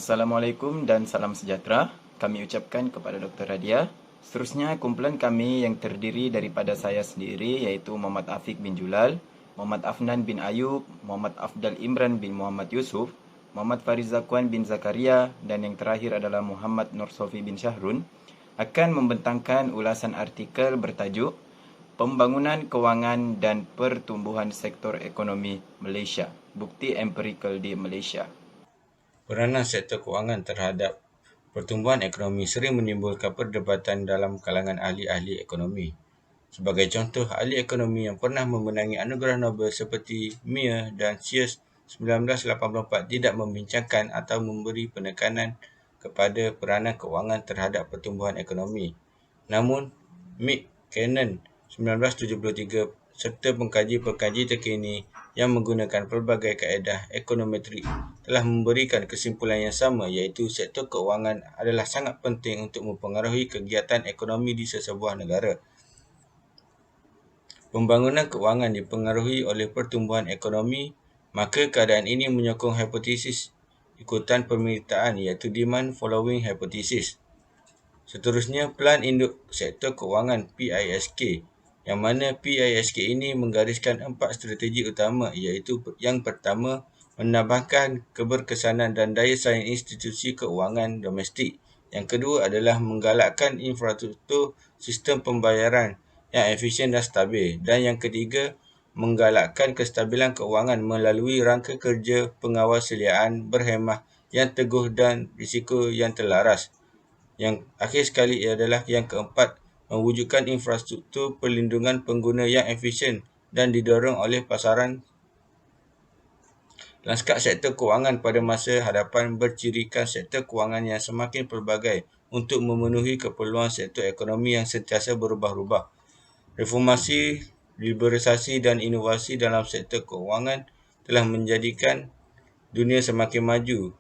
Assalamualaikum dan salam sejahtera. Kami ucapkan kepada Dr. Radia. Seterusnya, kumpulan kami yang terdiri daripada saya sendiri, iaitu Muhammad Afiq bin Julal, Muhammad Afnan bin Ayub, Muhammad Afdal Imran bin Muhammad Yusuf, Muhammad Fariz Zakwan bin Zakaria, dan yang terakhir adalah Muhammad Nur Sofi bin Syahrun, akan membentangkan ulasan artikel bertajuk Pembangunan Kewangan dan Pertumbuhan Sektor Ekonomi Malaysia, Bukti Empirikal di Malaysia. Peranan sektor kewangan terhadap pertumbuhan ekonomi sering menimbulkan perdebatan dalam kalangan ahli-ahli ekonomi. Sebagai contoh, ahli ekonomi yang pernah memenangi anugerah Nobel seperti Meyer dan Sears 1984 tidak membincangkan atau memberi penekanan kepada peranan kewangan terhadap pertumbuhan ekonomi. Namun, Mick Cannon 1973 serta pengkaji-pengkaji terkini yang menggunakan pelbagai kaedah ekonometrik telah memberikan kesimpulan yang sama, iaitu sektor kewangan adalah sangat penting untuk mempengaruhi kegiatan ekonomi di sesebuah negara. Pembangunan kewangan dipengaruhi oleh pertumbuhan ekonomi, maka keadaan ini menyokong hipotesis ikutan permintaan, iaitu demand following hypothesis. Seterusnya, Pelan Induk Sektor Kewangan PISK, yang mana PISK ini menggariskan 4 strategi utama, iaitu yang pertama, menambahkan keberkesanan dan daya saing institusi keuangan domestik. Yang kedua adalah menggalakkan infrastruktur sistem pembayaran yang efisien dan stabil. Dan yang ketiga, menggalakkan kestabilan keuangan melalui rangka kerja pengawal sediaan berhemah yang teguh dan risiko yang terlaras. Yang akhir sekali adalah yang keempat, mewujudkan infrastruktur perlindungan pengguna yang efisien dan didorong oleh pasaran. Lanskap sektor kewangan pada masa hadapan bercirikan sektor kewangan yang semakin pelbagai untuk memenuhi keperluan sektor ekonomi yang sentiasa berubah-ubah. Reformasi, liberalisasi dan inovasi dalam sektor kewangan telah menjadikan dunia semakin maju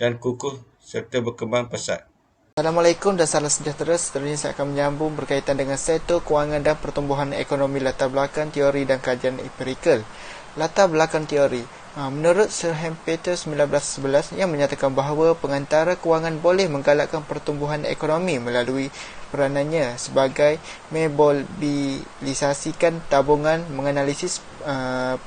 dan kukuh serta berkembang pesat. Assalamualaikum dan salam sejahtera. Seterusnya saya akan menyambung berkaitan dengan sektor kewangan dan pertumbuhan ekonomi, latar belakang teori dan kajian empirikal. Latar belakang teori. Menurut Sir Henry Peters 1911 yang menyatakan bahawa pengantara kewangan boleh menggalakkan pertumbuhan ekonomi melalui peranannya sebagai memobilisasikan tabungan, menganalisis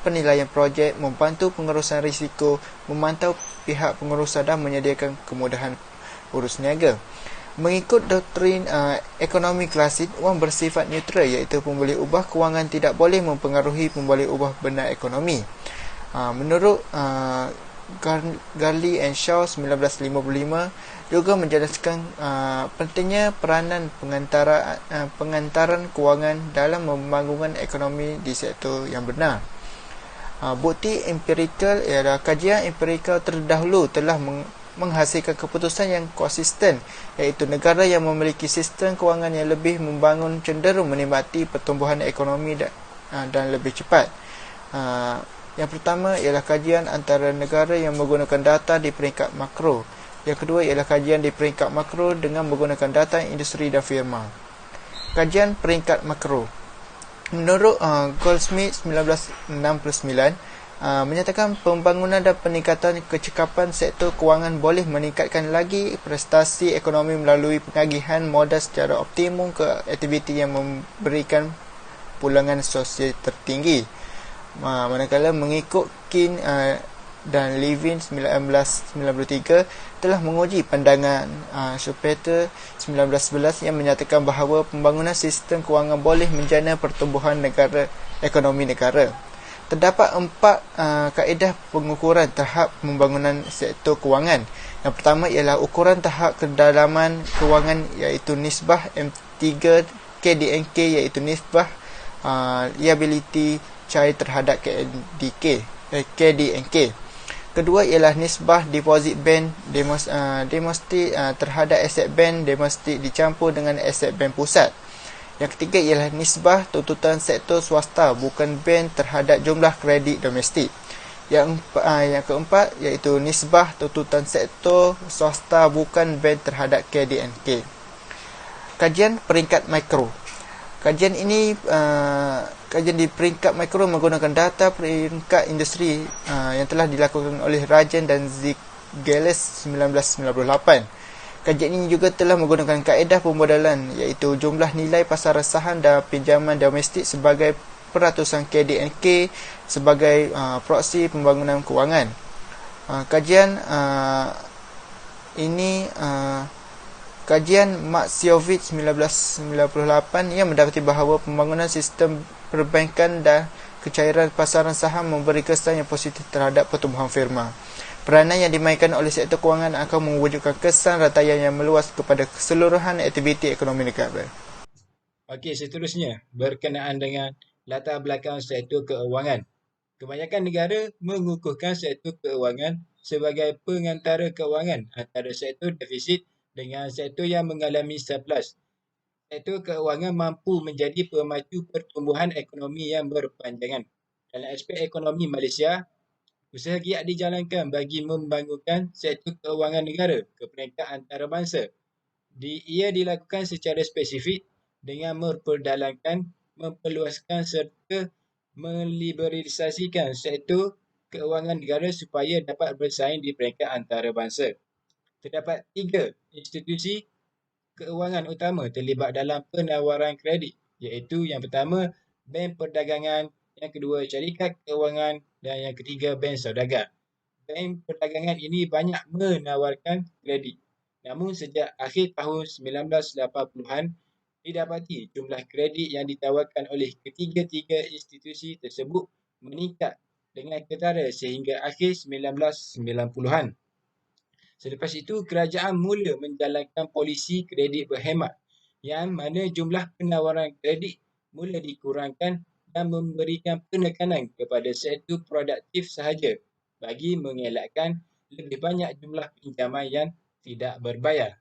penilaian projek, membantu pengurusan risiko, memantau pihak pengurusan dan menyediakan kemudahan urus niaga. Mengikut doktrin ekonomi klasik, wang bersifat neutral, iaitu pembeli ubah kewangan tidak boleh mempengaruhi pembeli ubah benda ekonomi. Menurut Garley and Shaw 1955 juga menjelaskan pentingnya peranan pengantaran kewangan dalam pembangunan ekonomi di sektor yang benar. Bukti empirikal ialah kajian empirikal terdahulu telah menghasilkan keputusan yang konsisten, iaitu negara yang memiliki sistem kewangan yang lebih membangun cenderung menikmati pertumbuhan ekonomi dan lebih cepat. Yang pertama ialah kajian antara negara yang menggunakan data di peringkat makro. Yang kedua ialah kajian di peringkat makro dengan menggunakan data industri dan firma. Kajian peringkat makro. Menurut Goldsmith 1969, menyatakan pembangunan dan peningkatan kecekapan sektor kewangan boleh meningkatkan lagi prestasi ekonomi melalui pengagihan modal secara optimum ke aktiviti yang memberikan pulangan sosial tertinggi. Manakala mengikut Kin dan Levin 1993 telah menguji pandangan Schumpeter 1911 yang menyatakan bahawa pembangunan sistem kewangan boleh menjana pertumbuhan ekonomi negara. Terdapat 4 kaedah pengukuran tahap pembangunan sektor kewangan. Yang pertama ialah ukuran tahap kedalaman kewangan, iaitu nisbah M3 KDNK, iaitu nisbah liability cair terhadap KDNK. Kedua ialah nisbah deposit bank domestik terhadap aset bank domestik dicampur dengan aset bank pusat. Yang ketiga ialah nisbah tuntutan sektor swasta bukan bank terhadap jumlah kredit domestik. Yang keempat iaitu nisbah tuntutan sektor swasta bukan bank terhadap KDNK. Kajian peringkat mikro. Kajian di peringkat mikro menggunakan data peringkat industri yang telah dilakukan oleh Rajan dan Gales 1998. Kajian ini juga telah menggunakan kaedah pemodalan iaitu jumlah nilai pasaran saham dan pinjaman domestik sebagai peratusan KDNK sebagai proksi pembangunan kewangan. Kajian Maksiowicz 1998 yang mendapati bahawa pembangunan sistem perbankan dan kecairan pasaran saham memberi kesan yang positif terhadap pertumbuhan firma. Peranan yang dimainkan oleh sektor kewangan akan mewujudkan kesan rantaian yang meluas kepada keseluruhan aktiviti ekonomi negara. Okey, seterusnya berkenaan dengan latar belakang sektor keuangan. Kebanyakan negara mengukuhkan sektor keuangan sebagai pengantara keuangan antara sektor defisit dengan sektor yang mengalami surplus. Sektor keuangan mampu menjadi pemacu pertumbuhan ekonomi yang berpanjangan. Dalam aspek ekonomi Malaysia, usaha giat dijalankan bagi membangunkan sektor keuangan negara ke peringkat antarabangsa. Ia dilakukan secara spesifik dengan memperdalamkan, memperluaskan serta meliberalisasikan sektor keuangan negara supaya dapat bersaing di peringkat antarabangsa. Terdapat 3 institusi keuangan utama terlibat dalam penawaran kredit, iaitu yang pertama Bank Perdagangan, yang kedua Syarikat Keuangan dan yang ketiga Bank Saudagar. Bank perdagangan ini banyak menawarkan kredit. Namun sejak akhir tahun 1980-an didapati jumlah kredit yang ditawarkan oleh ketiga-tiga institusi tersebut meningkat dengan ketara sehingga akhir 1990-an. Selepas itu, kerajaan mula menjalankan polisi kredit berhemat yang mana jumlah penawaran kredit mula dikurangkan dan memberikan penekanan kepada sektor produktif sahaja bagi mengelakkan lebih banyak jumlah pinjaman yang tidak berbayar.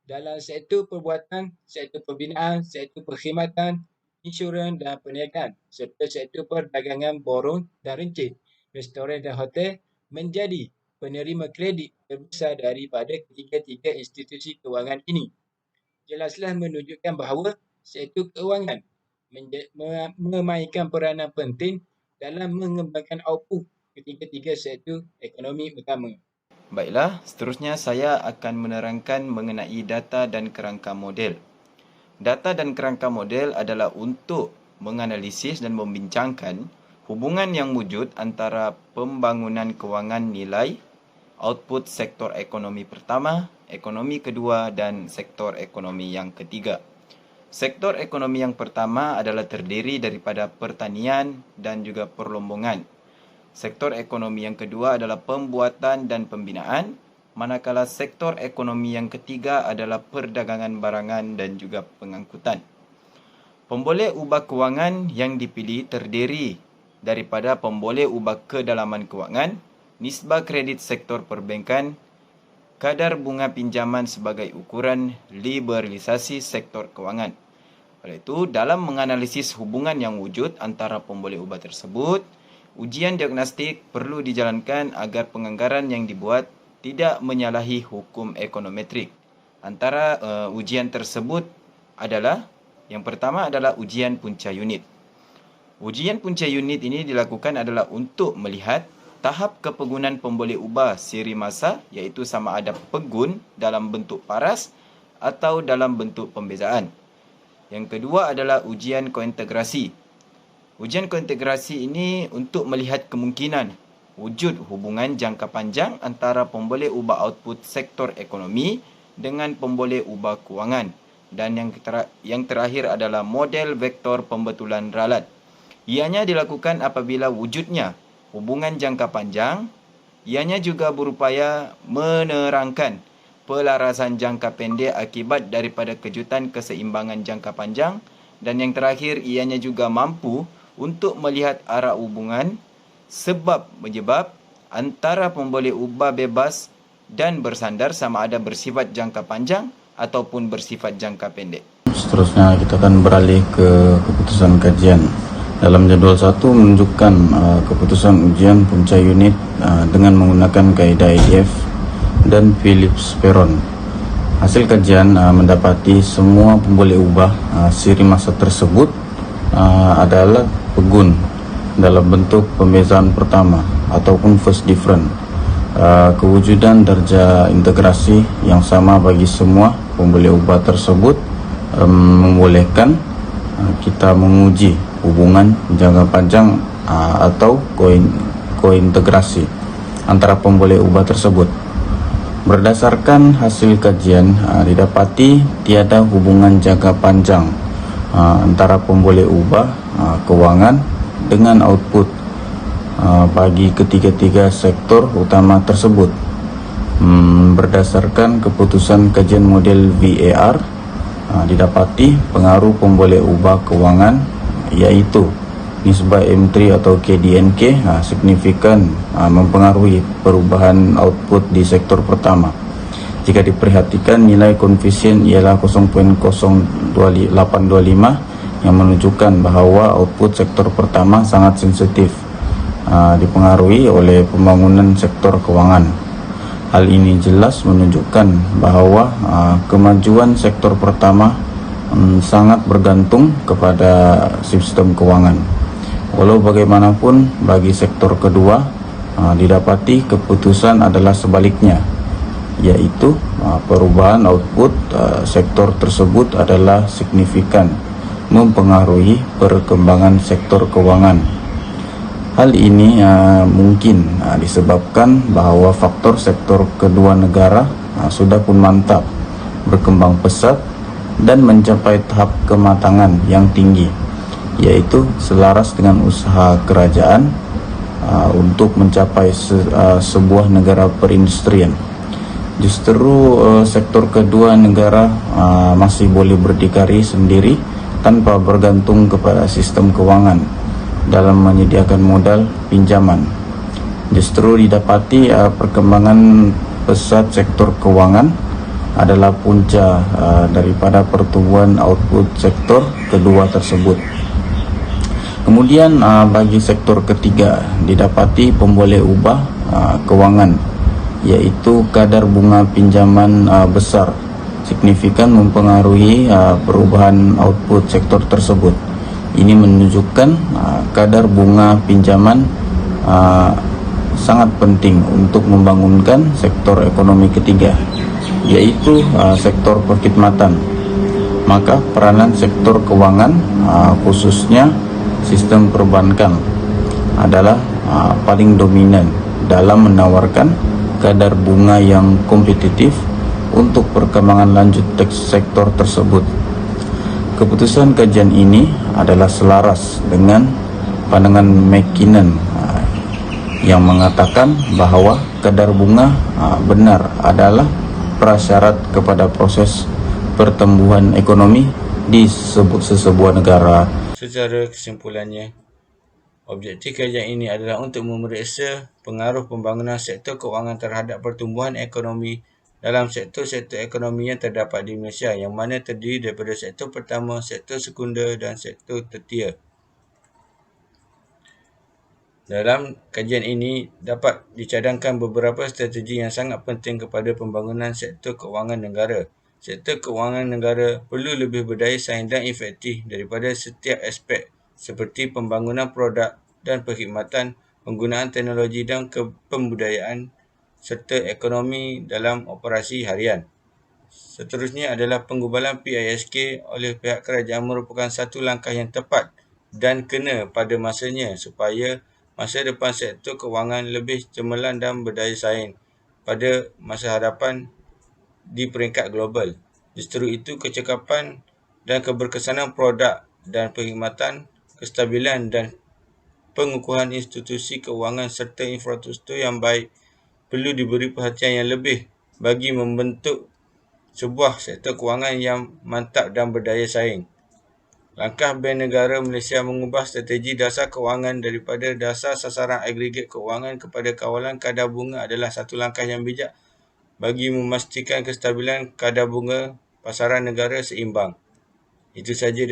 Dalam sektor perbuatan, sektor pembinaan, sektor perkhidmatan, insurans dan perniagaan serta sektor perdagangan borong dan rencit, restoran dan hotel menjadi penerima kredit terbesar daripada ketiga-tiga institusi kewangan ini. Jelaslah menunjukkan bahawa sektor kewangan memainkan peranan penting dalam mengembangkan output ketiga-tiga sektor ekonomi utama. Baiklah, seterusnya saya akan menerangkan mengenai data dan kerangka model. Data dan kerangka model adalah untuk menganalisis dan membincangkan hubungan yang wujud antara pembangunan kewangan nilai, output sektor ekonomi pertama, ekonomi kedua dan sektor ekonomi yang ketiga. Sektor ekonomi yang pertama adalah terdiri daripada pertanian dan juga perlombongan. Sektor ekonomi yang kedua adalah pembuatan dan pembinaan, manakala sektor ekonomi yang ketiga adalah perdagangan barangan dan juga pengangkutan. Pemboleh ubah kewangan yang dipilih terdiri daripada pemboleh ubah kedalaman kewangan, nisbah kredit sektor perbankan, kadar bunga pinjaman sebagai ukuran liberalisasi sektor kewangan. Oleh itu, dalam menganalisis hubungan yang wujud antara pemboleh ubah tersebut, ujian diagnostik perlu dijalankan agar penganggaran yang dibuat tidak menyalahi hukum ekonometrik. Antara ujian tersebut adalah, yang pertama adalah ujian punca unit. Ujian punca unit ini dilakukan adalah untuk melihat tahap kepegunan pemboleh ubah siri masa, iaitu sama ada pegun dalam bentuk paras atau dalam bentuk pembezaan. Yang kedua adalah ujian kointegrasi. Ujian kointegrasi ini untuk melihat kemungkinan wujud hubungan jangka panjang antara pemboleh ubah output sektor ekonomi dengan pemboleh ubah kewangan. Dan yang terakhir adalah model vektor pembetulan ralat. Ianya dilakukan apabila wujudnya hubungan jangka panjang. Ianya juga berupaya menerangkan pelarasan jangka pendek akibat daripada kejutan keseimbangan jangka panjang. Dan yang terakhir, ianya juga mampu untuk melihat arah hubungan sebab menyebab antara pemboleh ubah bebas dan bersandar sama ada bersifat jangka panjang ataupun bersifat jangka pendek. Seterusnya kita akan beralih ke keputusan kajian. Dalam jadual 1 menunjukkan keputusan ujian punca unit dengan menggunakan kaedah IDF dan Phillips-Perron. Hasil kajian mendapati semua pemboleh ubah siri masa tersebut adalah pegun dalam bentuk pembezaan pertama ataupun first different. kewujudan darjah integrasi yang sama bagi semua pembeli ubah tersebut membolehkan kita menguji hubungan jangka panjang atau kointegrasi antara pembeli ubah tersebut. Berdasarkan hasil kajian, didapati tiada hubungan jangka panjang antara pembeli ubah keuangan dengan output bagi ketiga-tiga sektor utama tersebut. Berdasarkan keputusan kajian model VAR, didapati pengaruh pembeli ubah keuangan yaitu nisbah M3 atau KDNK signifikan mempengaruhi perubahan output di sektor pertama. Jika diperhatikan, nilai koefisien ialah 0.0825 yang menunjukkan bahwa output sektor pertama sangat sensitif dipengaruhi oleh pembangunan sektor keuangan. Hal ini jelas menunjukkan bahwa kemajuan sektor pertama sangat bergantung kepada sistem keuangan. Walau bagaimanapun, bagi sektor kedua didapati keputusan adalah sebaliknya, yaitu perubahan output sektor tersebut adalah signifikan mempengaruhi perkembangan sektor keuangan. Hal ini mungkin disebabkan bahwa faktor sektor kedua negara sudah pun mantap, berkembang pesat dan mencapai tahap kematangan yang tinggi, yaitu selaras dengan usaha kerajaan untuk mencapai sebuah negara perindustrian. Justru sektor kedua negara masih boleh berdikari sendiri tanpa bergantung kepada sistem keuangan dalam menyediakan modal pinjaman. Justru didapati perkembangan pesat sektor keuangan adalah punca daripada pertumbuhan output sektor kedua tersebut. Kemudian bagi sektor ketiga didapati pemboleh ubah keuangan, yaitu kadar bunga pinjaman besar signifikan mempengaruhi perubahan output sektor tersebut. Ini menunjukkan kadar bunga pinjaman sangat penting untuk membangunkan sektor ekonomi ketiga, yaitu sektor perkhidmatan. Maka peranan sektor keuangan khususnya sistem perbankan adalah paling dominan dalam menawarkan kadar bunga yang kompetitif untuk perkembangan lanjut sektor tersebut. Keputusan kajian ini adalah selaras dengan pandangan McKinnon yang mengatakan bahwa kadar bunga benar adalah prasyarat kepada proses pertumbuhan ekonomi di sebuah negara. Secara kesimpulannya, objektif kajian ini adalah untuk memeriksa pengaruh pembangunan sektor keuangan terhadap pertumbuhan ekonomi dalam sektor-sektor ekonomi yang terdapat di Malaysia, yang mana terdiri daripada sektor pertama, sektor sekunder dan sektor tertiar. Dalam kajian ini dapat dicadangkan beberapa strategi yang sangat penting kepada pembangunan sektor keuangan negara. Sektor keuangan negara perlu lebih berdaya saing dan efektif daripada setiap aspek seperti pembangunan produk dan perkhidmatan, penggunaan teknologi dan kepembudayaan serta ekonomi dalam operasi harian. Seterusnya adalah penggubalan PISK oleh pihak kerajaan merupakan satu langkah yang tepat dan kena pada masanya supaya masa depan sektor keuangan lebih cemerlang dan berdaya saing pada masa hadapan di peringkat global. Justru itu, kecekapan dan keberkesanan produk dan perkhidmatan, kestabilan dan pengukuhan institusi keuangan serta infrastruktur yang baik perlu diberi perhatian yang lebih bagi membentuk sebuah sektor keuangan yang mantap dan berdaya saing. Langkah Bank Negara Malaysia mengubah strategi dasar keuangan daripada dasar sasaran agregat keuangan kepada kawalan kadar bunga adalah satu langkah yang bijak bagi memastikan kestabilan kadar bunga pasaran negara seimbang. Itu sahaja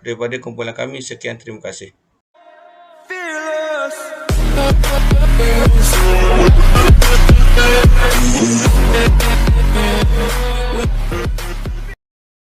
daripada kumpulan kami. Sekian, terima kasih. Fearless.